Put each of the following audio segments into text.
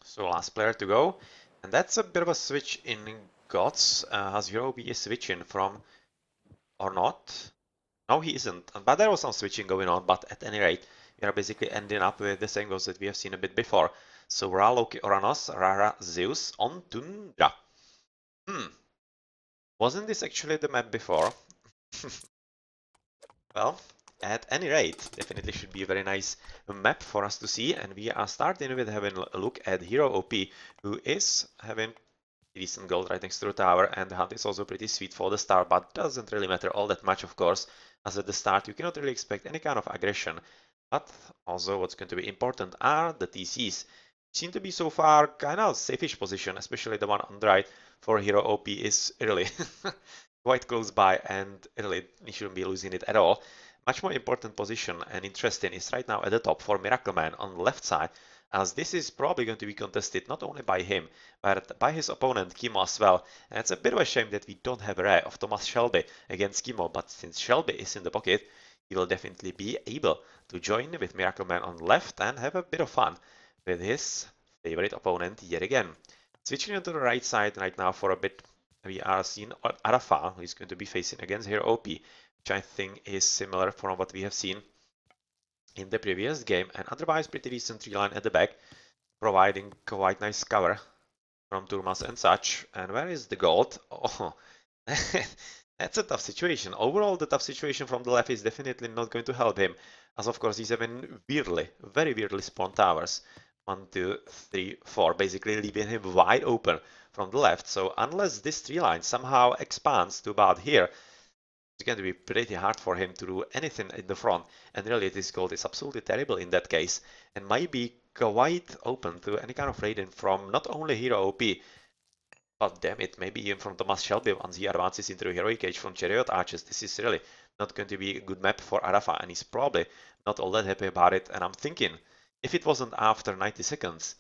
So last player to go, and that's a bit of a switch in gods. Has Hero B is switching from or not? No, he isn't. But there was some switching going on. But at any rate, we are basically ending up with the same goals that we have seen a bit before. So Ra, Loki, Oranos, Rara, Zeus on Tundra. Wasn't this actually the map before? Well, at any rate, definitely should be a very nice map for us to see. And we are starting with having a look at Hero OP, who is having decent gold right next to the tower, and the hunt is also pretty sweet for the start, but doesn't really matter all that much, of course, as at the start you cannot really expect any kind of aggression. But also what's going to be important are the TCs. Seem to be so far kind of safe-ish position, especially the one on the right for Hero OP is really quite close by, and really he shouldn't be losing it at all. Much more important position and interesting is right now at the top for Miracle Man on the left side, as this is probably going to be contested not only by him, but by his opponent Kimo as well. And it's a bit of a shame that we don't have a rare of Thomas Shelby against Kimo, but since Shelby is in the pocket, he will definitely be able to join with Miracle Man on the left and have a bit of fun with his favorite opponent yet again. Switching onto the right side right now for a bit, we are seeing Arafa, who is going to be facing against Hero OP, which I think is similar from what we have seen in the previous game, and otherwise pretty decent tree line at the back, providing quite nice cover from Turmas and such. And where is the gold? Oh, that's a tough situation. Overall, the tough situation from the left is definitely not going to help him, as of course he's having very weirdly spawned towers. 1, 2, 3, 4, basically leaving him wide open from the left. So unless this tree line somehow expands to about here, it's going to be pretty hard for him to do anything in the front. And really, this gold is absolutely terrible in that case, and might be quite open to any kind of raiding from not only Hero OP, but damn it, maybe even from Thomas Shelby once he advances into Heroic Age from Chariot Archers. This is really not going to be a good map for Arafa, and he's probably not all that happy about it. And I'm thinking, if it wasn't after 90 seconds,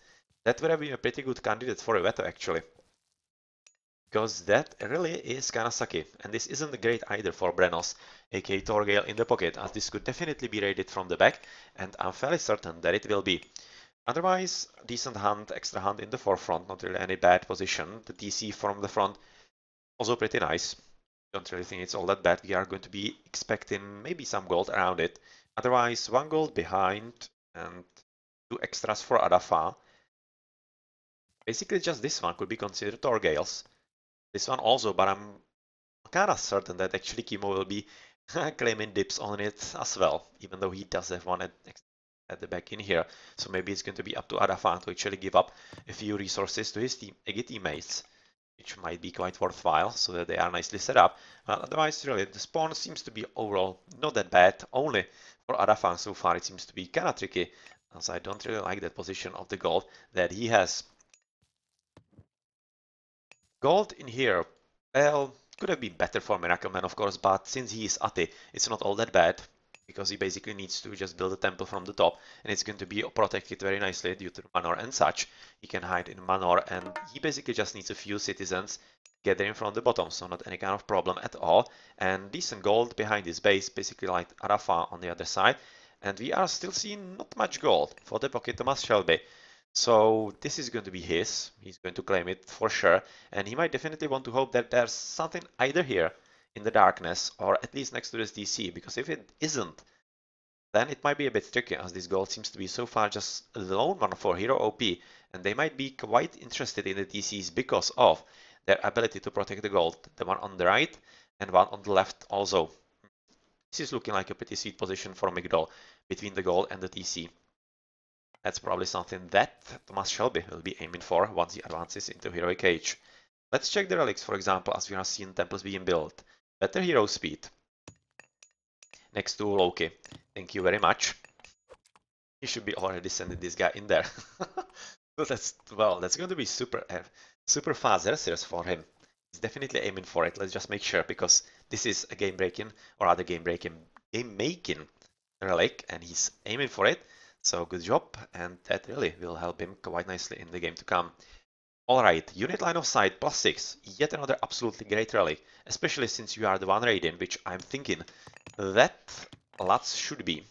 that would have been a pretty good candidate for a veto actually. Because that really is kinda sucky, and this isn't great either for Brenos, aka Torgale in the pocket, as this could definitely be raided from the back, and I'm fairly certain that it will be. Otherwise, decent hunt, extra hunt in the forefront, not really any bad position. The TC from the front, also pretty nice. Don't really think it's all that bad. We are going to be expecting maybe some gold around it. Otherwise, 1 gold behind, and 2 extras for Adafa. Basically just this one could be considered Torgale's. This one also, but I'm kind of certain that actually Kimo will be claiming dips on it as well, even though he does have one at the back in here. So maybe it's going to be up to Arafan to actually give up a few resources to his teammates, which might be quite worthwhile, so that they are nicely set up. Otherwise, really, the spawn seems to be overall not that bad. Only for Arafan so far it seems to be kind of tricky, as I don't really like that position of the gold that he has. Gold in here, well, could have been better for Miracle Man, of course, but since he is Ati, it's not all that bad, because he basically needs to just build a temple from the top, and it's going to be protected very nicely due to Manor and such. He can hide in Manor, and he basically just needs a few citizens gathering from the bottom, so not any kind of problem at all. And decent gold behind his base, basically like Arafa on the other side, and we are still seeing not much gold for the pocket Thomas Shelby. So this is going to be his. He's going to claim it for sure, and he might definitely want to hope that there's something either here in the darkness or at least next to this DC, because if it isn't, then it might be a bit tricky, as this gold seems to be so far just a lone one for Hero OP, and they might be quite interested in the DCs because of their ability to protect the gold, the one on the right and one on the left also. This is looking like a pretty sweet position for Migdol between the gold and the DC. That's probably something that Thomas Shelby will be aiming for once he advances into Heroic Age. Let's check the relics, for example, as we are seeing temples being built. Better hero speed. Next to Loki. Thank you very much. He should be already sending this guy in there. But that's going to be super fast Xerxes for him. He's definitely aiming for it. Let's just make sure, because this is a game-breaking, or other game-making relic, and he's aiming for it. So good job, and that really will help him quite nicely in the game to come. Alright, unit line of sight +6, yet another absolutely great relic, especially since you are the one raiding, which I'm thinking that lots should be.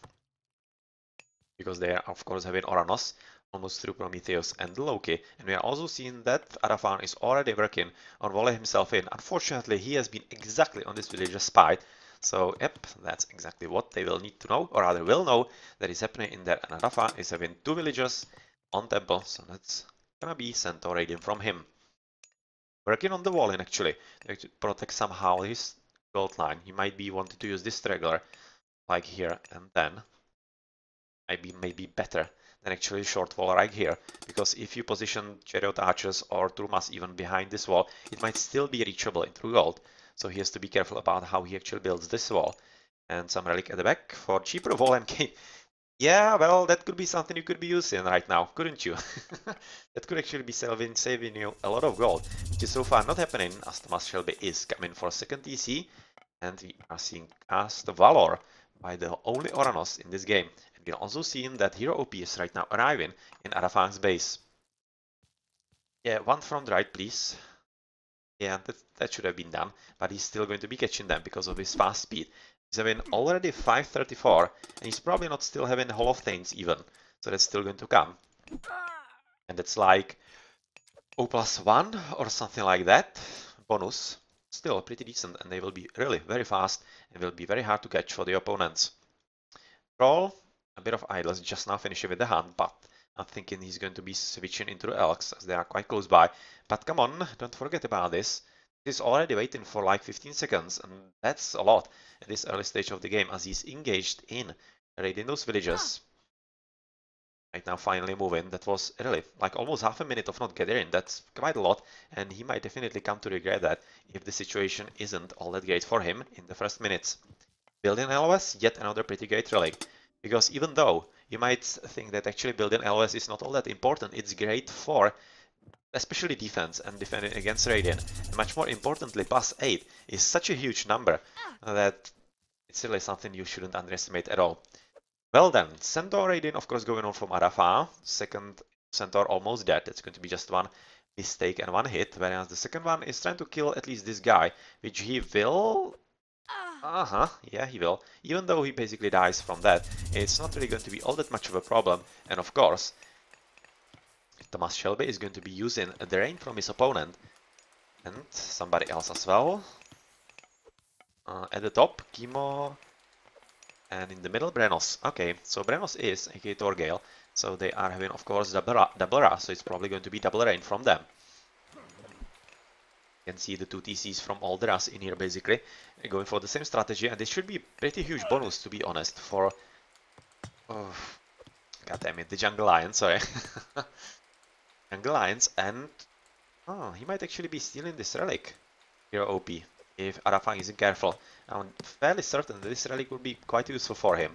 Because they are of course having Oranos almost through Prometheus and Loki, and we are also seeing that Arafan is already working on walling himself in. Unfortunately, he has been exactly on this villager's spite, so yep, that's exactly what they will need to know, or rather will know, that is happening in there, and Arafan is having 2 villagers on temple, so that's gonna be Centaur Radiant from him. Working on the wall in actually, to protect somehow his gold line. He might be wanting to use this straggler, like here, and then maybe better than actually short wall right here, because if you position chariot archers or turmas even behind this wall, it might still be reachable in true gold. So he has to be careful about how he actually builds this wall. And some relic at the back for cheaper wall and game. Yeah, well, that could be something you could be using right now, couldn't you? That could actually be saving you a lot of gold, which is so far not happening, as Thomas Shelby is coming for a second TC, and we are seeing cast Valor by the only Oranos in this game. And we're also seeing that Hero OP is right now arriving in Arafan's base. Yeah, one from the right, please. Yeah, that should have been done, but he's still going to be catching them because of his fast speed. He's having already 534, and he's probably not still having Hall of Thanes even, so that's still going to come. And it's like O+1 or something like that, bonus. Still pretty decent, and they will be really very fast and will be very hard to catch for the opponents. Troll, a bit of idlers, just now finishing with the hunt, but I'm thinking he's going to be switching into the Elks as they are quite close by. But come on, don't forget about this. He's already waiting for like 15 seconds, and that's a lot at this early stage of the game as he's engaged in raiding those villages. Right now, finally moving. That was really like almost half a minute of not gathering. That's quite a lot, and he might definitely come to regret that if the situation isn't all that great for him in the first minutes. Building LOS, yet another pretty great relic. Because even though you might think that actually building LOS is not all that important, it's great for especially defense and defending against Radiant. And much more importantly, +8 is such a huge number that it's really something you shouldn't underestimate at all. Well then, Centaur Radiant of course going on from Arafa. Second Centaur almost dead. It's going to be just one mistake and one hit, whereas the second one is trying to kill at least this guy, which he will. Yeah, he will. Even though he basically dies from that, it's not really going to be all that much of a problem. And of course, Thomas Shelby is going to be using the rain from his opponent. And somebody else as well. At the top, Kimo. And in the middle, Brenos. Okay, so Brenos is a Torgale. So they are having, of course, double Ra, so it's probably going to be double rain from them. You can see the 2 TCs from all the Ras in here, basically, going for the same strategy, and this should be a pretty huge bonus, to be honest, for... Oh, God damn it, the Jungle Lion, sorry. Jungle Lions, and... Oh, he might actually be stealing this relic, Hero OP, if Arafang isn't careful. I'm fairly certain that this relic will be quite useful for him.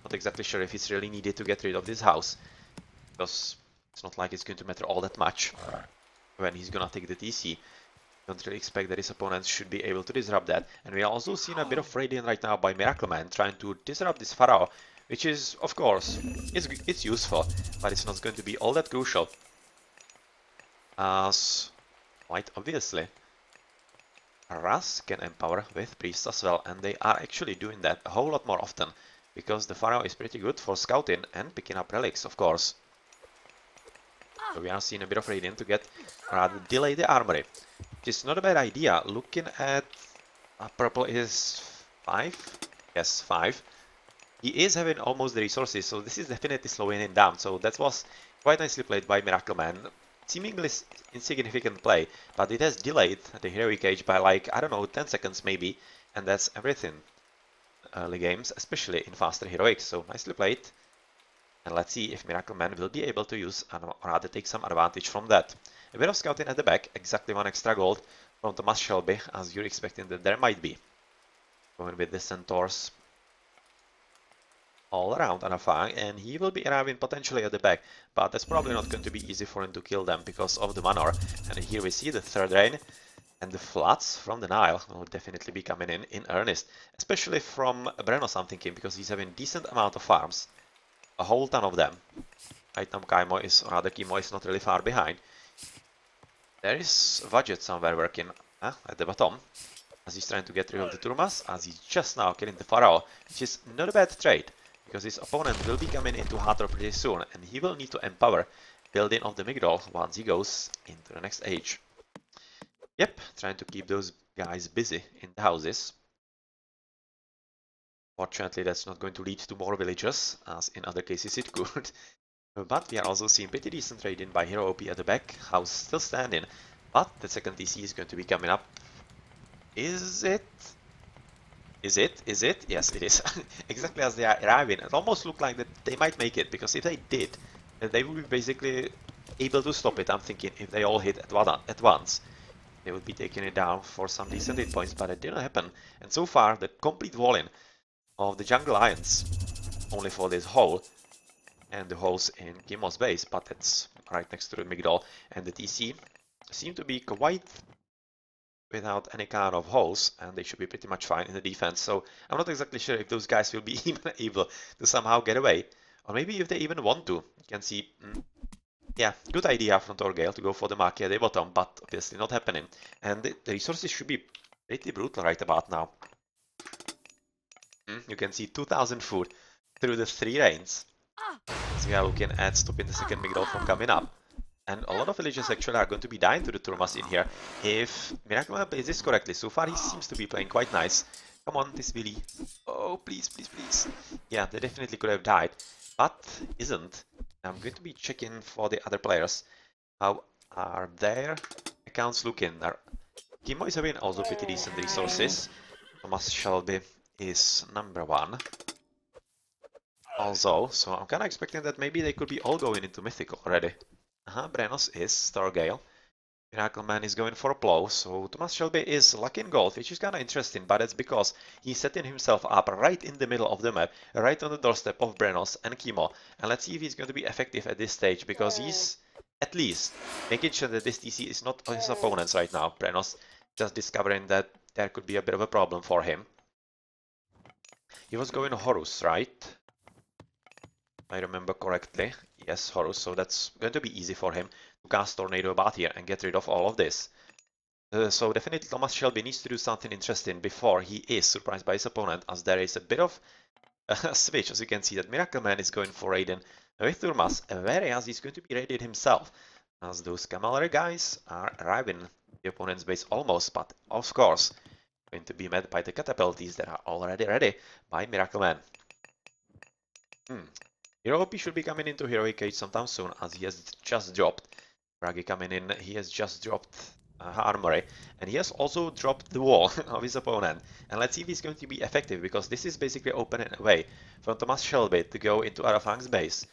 Not exactly sure if it's really needed to get rid of this house, because it's not like it's going to matter all that much when he's gonna take the TC. Don't really expect that his opponents should be able to disrupt that. And we are also seeing a bit of Radiant right now by Miracleman trying to disrupt this Pharaoh, which is, of course, it's useful, but it's not going to be all that crucial. As, quite obviously, Ras can empower with Priests as well, and they are actually doing that a whole lot more often, because the Pharaoh is pretty good for scouting and picking up relics, of course. So we are seeing a bit of Radiant to get, rather delay the armory. Which is not a bad idea. Looking at purple is 5. Yes, 5. He is having almost the resources, so this is definitely slowing him down. So that was quite nicely played by Miracleman. Seemingly insignificant play, but it has delayed the Heroic Age by like, I don't know, 10 seconds maybe. And that's everything. Early games, especially in faster Heroics, so nicely played. And let's see if Miracleman will be able to use, or rather take some advantage from that. A bit of scouting at the back, exactly 1 extra gold from Thomas Shelby, as you're expecting that there might be. Going with the Centaurs all around Arafang, and he will be arriving potentially at the back, but that's probably not going to be easy for him to kill them because of the manor. And here we see the third rain, and the floods from the Nile will definitely be coming in earnest, especially from Brenos, I'm thinking, because he's having decent amount of farms. A whole ton of them. Right now Kimo is not really far behind. There is Vajjet somewhere working at the bottom, as he's trying to get rid of the Turmas, as he's just now killing the Pharaoh, which is not a bad trade, because his opponent will be coming into Hathor pretty soon, and he will need to empower building of the Migdol once he goes into the next age. Yep, trying to keep those guys busy in the houses. Fortunately, that's not going to lead to more villagers, as in other cases it could. But we are also seeing pretty decent trading by Hero OP at the back, house still standing, but the second TC is going to be coming up. Is it? Is it? Is it? Yes, it is. Exactly as they are arriving, it almost looked like that they might make it, because if they did, then they would be basically able to stop it. I'm thinking if they all hit at once, they would be taking it down for some decent hit points, but it didn't happen. And so far, the complete wall-in of the Jungle Lions, only for this hole, and the holes in Kimo's base, but it's right next to the Migdol, and the TC seem to be quite without any kind of holes, and they should be pretty much fine in the defense. So I'm not exactly sure if those guys will be even able to somehow get away, or maybe if they even want to. You can see, yeah, good idea from Torgale to go for the Maki at the bottom, but obviously not happening. And the resources should be pretty brutal right about now. You can see 2000 food through the 3 rains. So we are looking at stopping the second Migdol from coming up. And a lot of villagers actually are going to be dying to the Turmas in here if Miracleman plays this correctly. So far he seems to be playing quite nice. Come on, this Billy. Oh, please, please, please. Yeah, they definitely could have died, but isn't. I'm going to be checking for the other players. How are their accounts looking? Kimo is having also pretty decent resources. Thomas Shelby is number 1. Also, so I'm kind of expecting that maybe they could be all going into Mythical already. Brenos is Stargale. Miracleman is going for a plow, so Thomas Shelby is lucky in gold, which is kind of interesting, but it's because he's setting himself up right in the middle of the map, right on the doorstep of Brenos and Kimo. And let's see if he's going to be effective at this stage, because he's at least making sure that this TC is not his opponents right now. Brenos just discovering that there could be a bit of a problem for him. He was going Horus, right? I remember correctly. Yes, Horus, so that's going to be easy for him to cast Tornado about here and get rid of all of this. So definitely Thomas Shelby needs to do something interesting before he is surprised by his opponent, as there is a bit of a switch, as you can see that Miracleman is going for Raiden with Turmas, whereas he's going to be raided himself, as those cavalry guys are arriving in the opponent's base almost, but of course going to be met by the catapulties that are already ready by Miracleman. Hero OP should be coming into Heroic Age sometime soon, as he has just dropped. Bragi coming in, he has just dropped Armory, and he has also dropped the wall of his opponent. And let's see if he's going to be effective, because this is basically opening a way for Thomas Shelby to go into Arafang's base.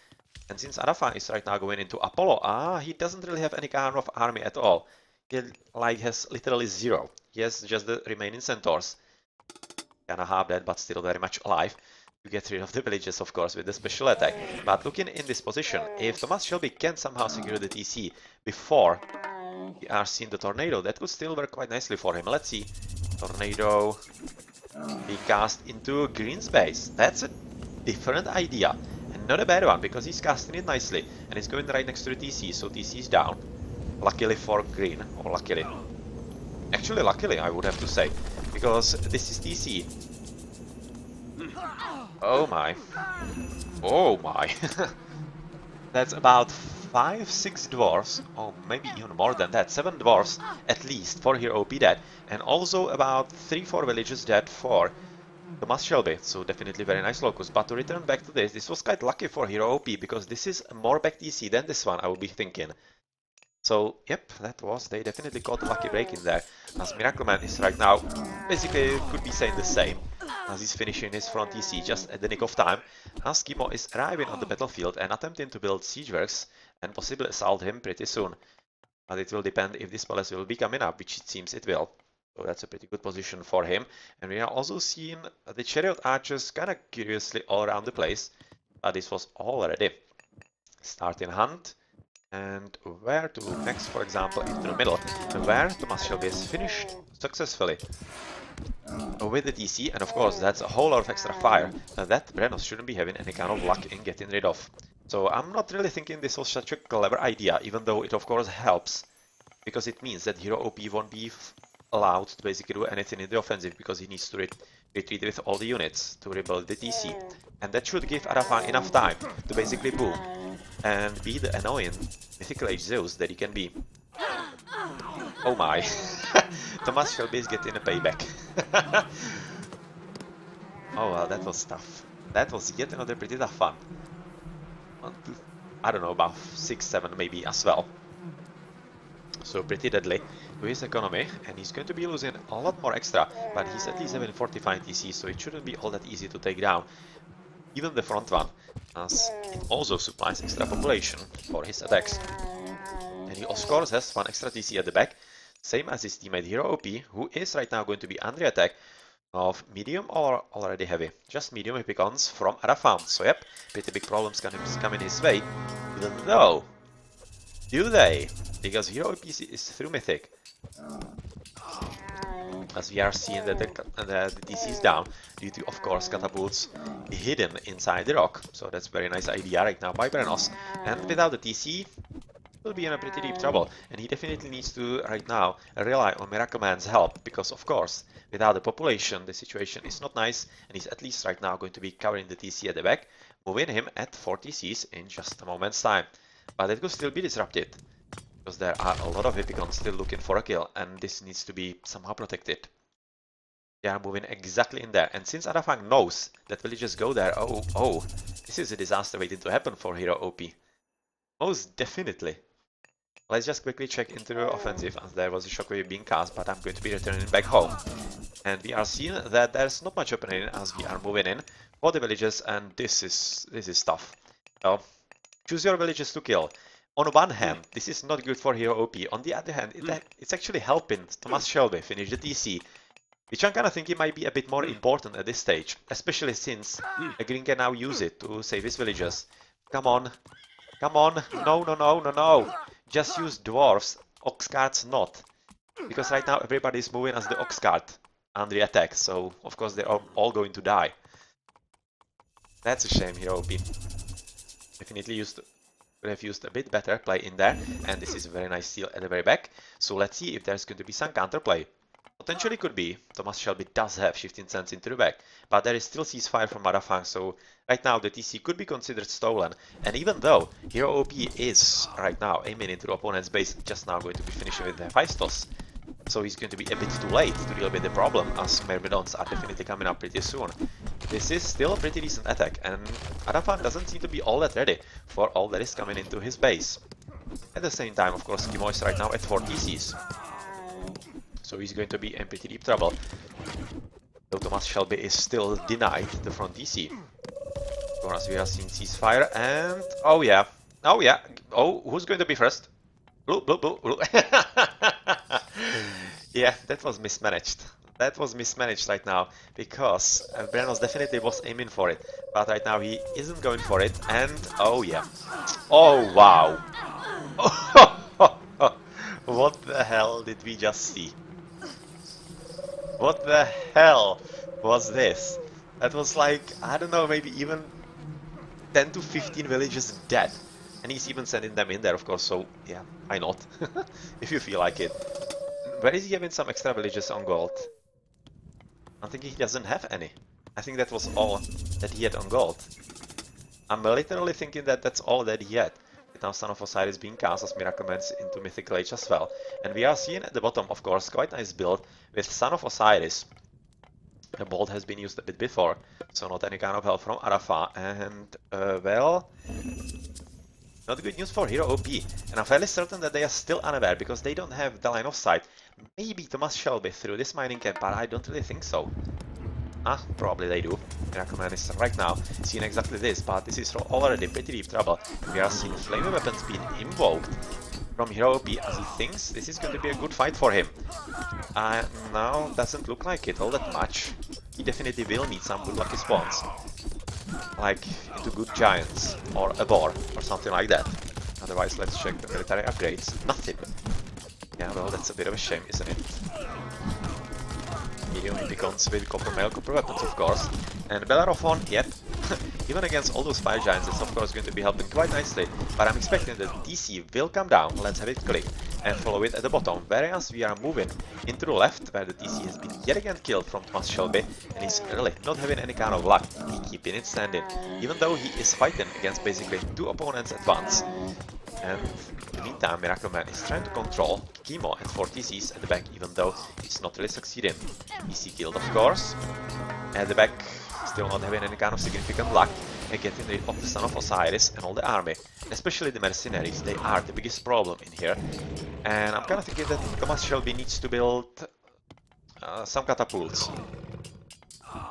And since Arafang is right now going into Apollo, he doesn't really have any kind of army at all. He has literally 0. He has just the remaining centaurs. Kinda half dead, but still very much alive. To get rid of the villages, of course, with the special attack. But looking in this position, if Thomas Shelby can somehow secure the TC before we are seeing the Tornado, that would still work quite nicely for him. Let's see. Tornado being cast into Green's base. That's a different idea. And not a bad one, because he's casting it nicely. And it's going right next to the TC, so TC is down. Luckily for Green, or luckily. Actually, luckily, I would have to say. Because this is TC. Oh my. Oh my. That's about 5-6 dwarves, or maybe even more than that, 7 dwarves at least for Hero OP dead, and also about 3-4 villages dead for Thomas Shelby, so definitely very nice Locust. But to return back to this was quite lucky for Hero OP, because this is more back TC than this one, I would be thinking. So, yep, they definitely caught a lucky break in there, as Miracleman is right now, basically could be saying the same, as he's finishing his front TC just at the nick of time, as Kimo is arriving on the battlefield and attempting to build siege works and possibly assault him pretty soon. But it will depend if this palace will be coming up, which it seems it will. So that's a pretty good position for him. And we are also seeing the chariot archers kind of curiously all around the place, but this was already starting hunt. And where to look next, for example, into the middle, where Thomas Shelby has finished successfully with the TC, and of course that's a whole lot of extra fire that Brenos shouldn't be having any kind of luck in getting rid of. So I'm not really thinking this was such a clever idea, even though it of course helps, because it means that Hero OP won't be allowed to basically do anything in the offensive, because he needs to retreat with all the units to rebuild the TC. And that should give Arafang enough time to basically boom and be the annoying Mythical Age Zeus that he can be. Oh my. Thomas Shelby is getting a payback. Oh well, that was tough. That was yet another pretty tough one. 1, 2, I don't know, about 6, 7 maybe as well. So pretty deadly to his economy, and he's going to be losing a lot more extra, but he's at least having 45 TC, so it shouldn't be all that easy to take down even the front one, as it also supplies extra population for his attacks. And he of course has 1 extra TC at the back, same as his teammate Hero OP, who is right now going to be under attack of medium or already heavy. Just medium if he comes from Arafang. So yep, pretty big problems coming his way, even though... Do they? Because Hero OP is through Mythic. As we are seeing that the TC is down due to, of course, catapults hidden inside the rock. So that's a very nice idea right now by Brenos. And without the TC, will be in a pretty deep trouble. And he definitely needs to, right now, rely on Miracle Man's help. Because, of course, without the population, the situation is not nice. And he's at least right now going to be covering the TC at the back, moving him at 4 TCs in just a moment's time. But it could still be disrupted, because there are a lot of Epicons still looking for a kill, and this needs to be somehow protected. They are moving exactly in there, and since Arafang knows that villagers go there, oh, this is a disaster waiting to happen for Hero OP. Most definitely. Let's just quickly check into the offensive, as there was a shockwave being cast, but I'm going to be returning back home. And we are seeing that there's not much happening as we are moving in for the villagers, and this is tough. So, choose your villages to kill. On one hand, this is not good for Hero OP. On the other hand, it's actually helping Thomas Shelby finish the TC, which I'm kind of thinking might be a bit more important at this stage, especially since Green can now use it to save his villagers. Come on. Come on. No. Just use dwarves. Ox cards not. Because right now everybody is moving as the ox card under the attack, so of course they are all going to die. That's a shame, Hero OP. Definitely would have used a bit better play in there, and this is a very nice steal at the very back. So let's see if there's going to be some counterplay. Potentially could be. Thomas Shelby does have 15 cents into the back, but there is still ceasefire from Arafang, so right now the TC could be considered stolen. And even though Hero OP is right now aiming into the opponent's base, just now going to be finishing with the Hephaestus, so he's going to be a bit too late to deal with the problem, as Myrmidons are definitely coming up pretty soon. This is still a pretty decent attack, and Arafang doesn't seem to be all that ready for all that is coming into his base. At the same time, of course, Kimo is right now at 4 TCs, so he's going to be in pretty deep trouble. Though Thomas Shelby is still denied the front TC. Of course, we are seeing ceasefire, and oh yeah, who's going to be first? Blue. Yeah, that was mismanaged. That was mismanaged right now, because Brenos definitely was aiming for it, but right now he isn't going for it, and oh yeah. Oh wow. What the hell did we just see? What the hell was this? That was like, I don't know, maybe even 10 to 15 villages dead. And he's even sending them in there, of course, so yeah, why not? If you feel like it. Where is he having some extra villages on gold? I think he doesn't have any. I think that was all that he had on gold. I'm literally thinking that that's all that he had. Now Son of Osiris being cast as Miracle Man's into Mythical Age as well. And we are seeing at the bottom, of course, quite nice build with Son of Osiris. The bolt has been used a bit before, so not any kind of help from Arafang. And, well, not good news for Hero OP. And I'm fairly certain that they are still unaware, because they don't have the line of sight. Maybe Thomas Shelby through this mining camp, but I don't really think so. Probably they do. Miracle Man is right now seeing exactly this, but this is already pretty deep trouble. We are seeing flaming weapons being invoked from Hero OP, as he thinks this is going to be a good fight for him. Now doesn't look like it all that much. He definitely will need some good lucky spawns, like into good giants or a boar or something like that. Otherwise, let's check the military upgrades. Nothing. Yeah, well, that's a bit of a shame, isn't it? Medium Epicons with copper mail, copper weapons, of course. And Bellerophon, yep. Even against all those fire giants, it's of course going to be helping quite nicely. But I'm expecting that DC will come down. Let's have it click. and follow it at the bottom. Whereas we are moving into the left, where the TC has been yet again killed from Thomas Shelby, and he's really not having any kind of luck. He's keeping it standing, even though he is fighting against basically 2 opponents at once. And in the meantime, Miracle Man is trying to control Chemo and 4 TCs at the back, even though he's not really succeeding. TC killed, of course. At the back, still not having any kind of significant luck. And getting rid of the Son of Osiris and all the army, especially the mercenaries. They are the biggest problem in here. And I'm kind of thinking that Thomas Shelby needs to build some catapults,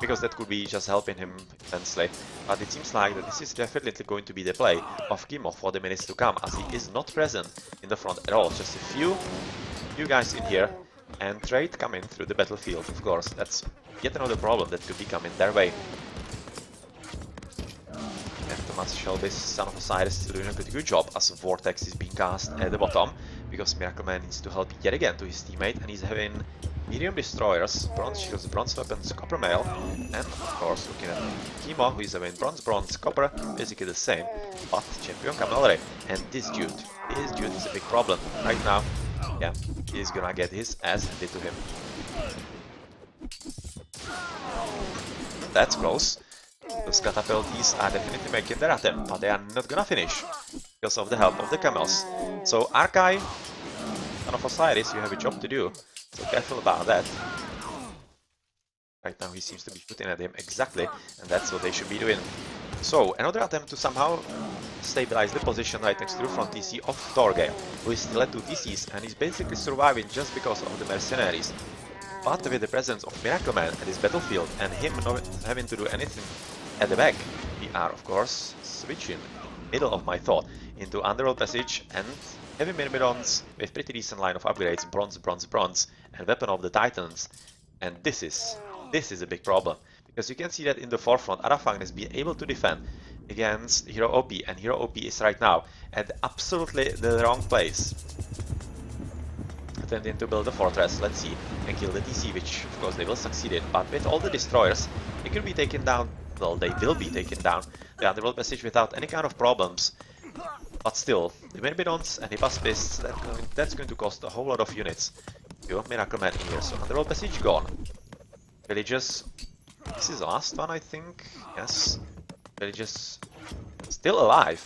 because that could be just helping him immensely. But it seems like that this is definitely going to be the play of Chemo for the minutes to come, as he is not present in the front at all. Just a few guys in here, and trade coming through the battlefield, of course. That's yet another problem that could be coming their way. And Thomas Shelby's Son of Osiris is doing a pretty good job as Vortex is being cast at the bottom, because Miracle Man needs to help yet again to his teammate, and he's having medium destroyers, bronze shields, bronze weapons, copper mail, and of course looking at Chemo, who is having bronze, copper, basically the same, but champion cavalry. And this dude is a big problem right now. Yeah, he's gonna get his ass handed to him. That's close. Those catapults are definitely making their attempt, but they are not gonna finish because of the help of the camels. So Arkai, Son of Osiris, you have a job to do, so careful about that. Right now he seems to be shooting at him exactly, and that's what they should be doing. So another attempt to somehow stabilize the position right next to the front TC of Torgale, who is still at 2 TCs and is basically surviving just because of the mercenaries. But with the presence of Miracle Man at his battlefield and him not having to do anything at the back, we are of course switching, middle of my thought, into Underworld Passage and heavy myrmidons with pretty decent line of upgrades, bronze, and Weapon of the Titans. And this is a big problem, because you can see that in the forefront, Arafang has been able to defend against Hero OP, and Hero OP is right now at absolutely the wrong place. Attempting to build a fortress, let's see, and kill the TC, which of course they will succeed in, but with all the destroyers, they can be taken down. Well, they will be taken down the Underworld Passage without any kind of problems. But still, the Myrmidons and the Hipaspists, that's going to cost a whole lot of units. You Miracle Man in here, so Underworld Passage gone. Villagers, this is the last one, I think. Yes, Villagers still alive.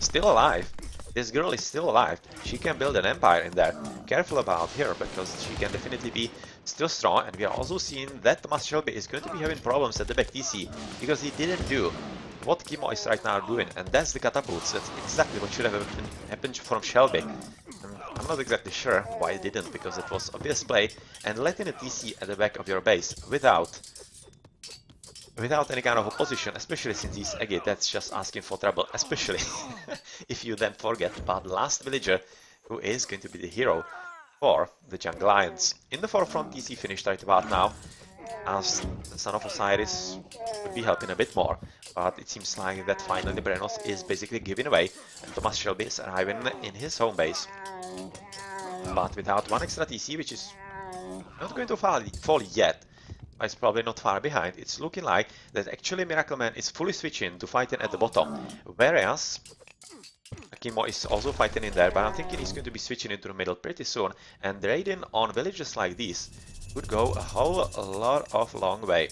Still alive. This girl is still alive. She can build an empire in there. Careful about her, because she can definitely be still strong. And we are also seeing that Thomas Shelby is going to be having problems at the back TC, because he didn't do what Chemo is right now doing, and that's the catapults. That's exactly what should have happened from Shelby. And I'm not exactly sure why it didn't, because it was obvious play, and letting a TC at the back of your base without any kind of opposition, especially since he's again, that's just asking for trouble, especially if you then forget about the last villager, who is going to be the hero for the Jungle Lions. In the forefront, TC finished right about now, as the Son of Osiris would be helping a bit more, but it seems like that finally Brenos is basically giving away, and Thomas Shelby is arriving in his home base. But without one extra TC, which is not going to fall yet, but it's probably not far behind, it's looking like that actually Miracle Man is fully switching to fighting at the bottom, whereas Chemo is also fighting in there, but I'm thinking he's going to be switching into the middle pretty soon, and raiding on villages like these would go a whole lot of long way.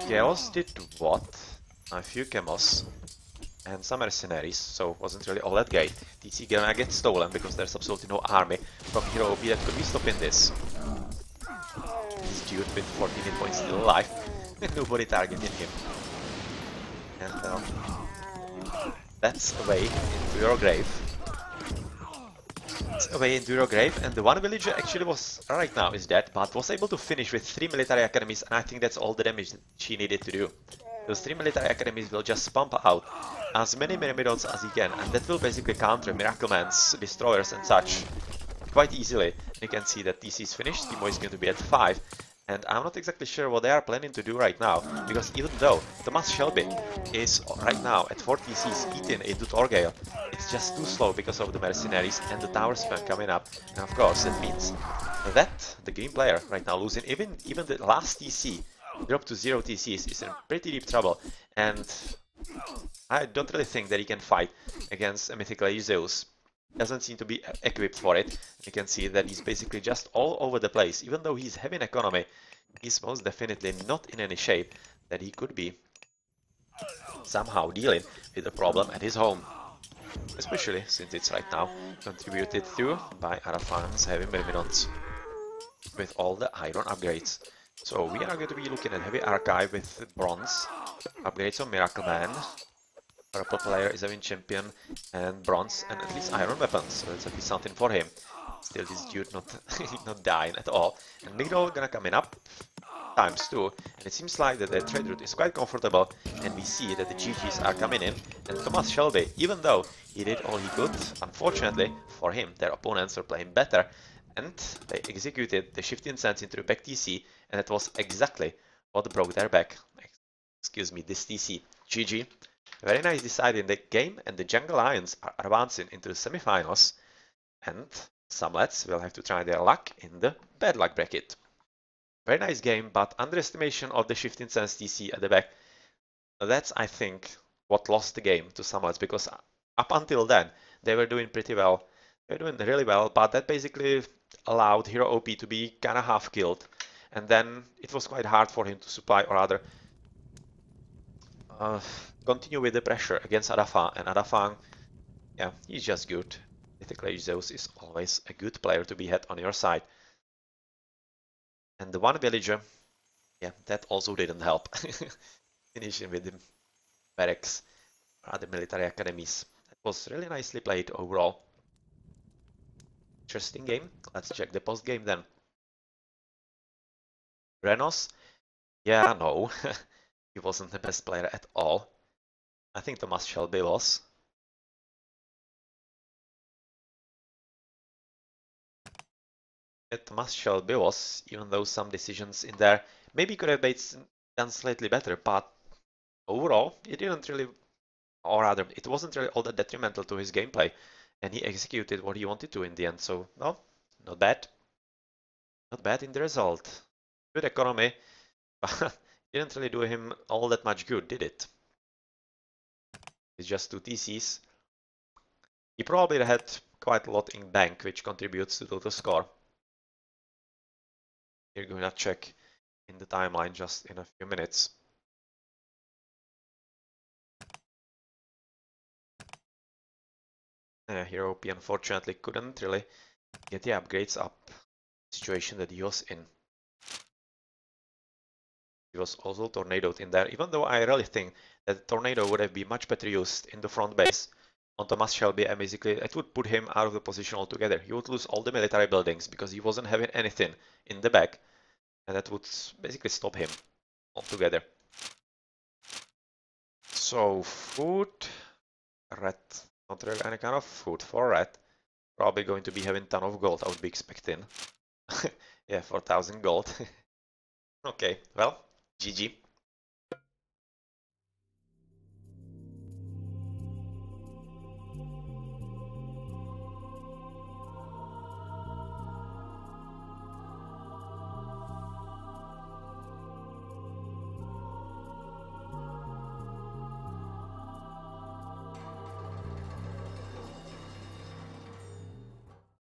Chaos did what? A few camels and some mercenaries, so wasn't really all that great. TC gonna get stolen because there's absolutely no army from Hero OP that could be stopping this. This dude with 14 hit points still alive, and nobody targeting him. And that's a way into your grave. It's a way into your grave, and the one villager actually was, right now is dead, but was able to finish with 3 military academies, and I think that's all the damage she needed to do. Those 3 military academies will just pump out as many myrmidons as he can, and that will basically counter Miracle Man's destroyers and such quite easily. And you can see that TC is finished, Chemo is going to be at 5, and I'm not exactly sure what they are planning to do right now, because even though Thomas Shelby is right now at 4 TCs eating into Torgale, it's just too slow because of the mercenaries and the tower spam coming up. And of course that means that the green player right now losing even the last TC drop to 0 TCs is in pretty deep trouble, and I don't really think that he can fight against a mythical Zeus. doesn't seem to be equipped for it. You can see that he's basically just all over the place. Even though he's heavy in economy, he's most definitely not in any shape that he could be somehow dealing with the problem at his home. Especially since it's right now contributed to by Arafan's heavy Myrmidons with all the iron upgrades. So we are going to be looking at heavy archive with bronze, upgrades on Miracle Man, purple player is having champion and bronze and at least iron weapons, so that's at least something for him. Still this dude not dying at all. And Migdol gonna come in up ×2, and it seems like that the trade route is quite comfortable, and we see that the GGs are coming in, and Thomas Shelby, even though he did all he could, unfortunately for him, their opponents were playing better, and they executed the shifting sands into the back TC, and that was exactly what broke their back. Excuse me, this TC. GG. Very nice deciding the game, and the Jungle Lions are advancing into the semifinals, and some lads will have to try their luck in the bad luck bracket. Very nice game, but underestimation of the shifting sands TC at the back. That's, I think, what lost the game to some lads, because up until then, they were doing pretty well. They were doing really well, but that basically allowed Hero OP to be kind of half killed. And then it was quite hard for him to supply, or rather, continue with the pressure against Adafang. And Adafang, yeah, he's just good. Mythical Zeus is always a good player to be had on your side. And the one villager, yeah, that also didn't help. Finishing with the barracks or other military academies. That was really nicely played overall. Interesting game. Let's check the post game then. Renos? Yeah, no. He wasn't the best player at all. I think Thomas Shelby was. Thomas Shelby was, even though some decisions in there maybe could have been done slightly better, but overall, it didn't really, or rather, it wasn't really all that detrimental to his gameplay, and he executed what he wanted to in the end, so, no, not bad. Not bad in the result. Good economy, but didn't really do him all that much good, did it? It's just 2 TCs. He probably had quite a lot in bank, which contributes to total score. We're gonna check in the timeline just in a few minutes. Hero OP unfortunately couldn't really get the upgrades up. Situation that he was in. He was also tornadoed in there, even though I really think that the tornado would have been much better used in the front base on Thomas Shelby, and basically it would put him out of the position altogether. He would lose all the military buildings because he wasn't having anything in the back, and that would basically stop him altogether. So food, red, not really any kind of food for red. Probably going to be having ton of gold, I would be expecting. Yeah, 4,000 gold. Okay, well, GG.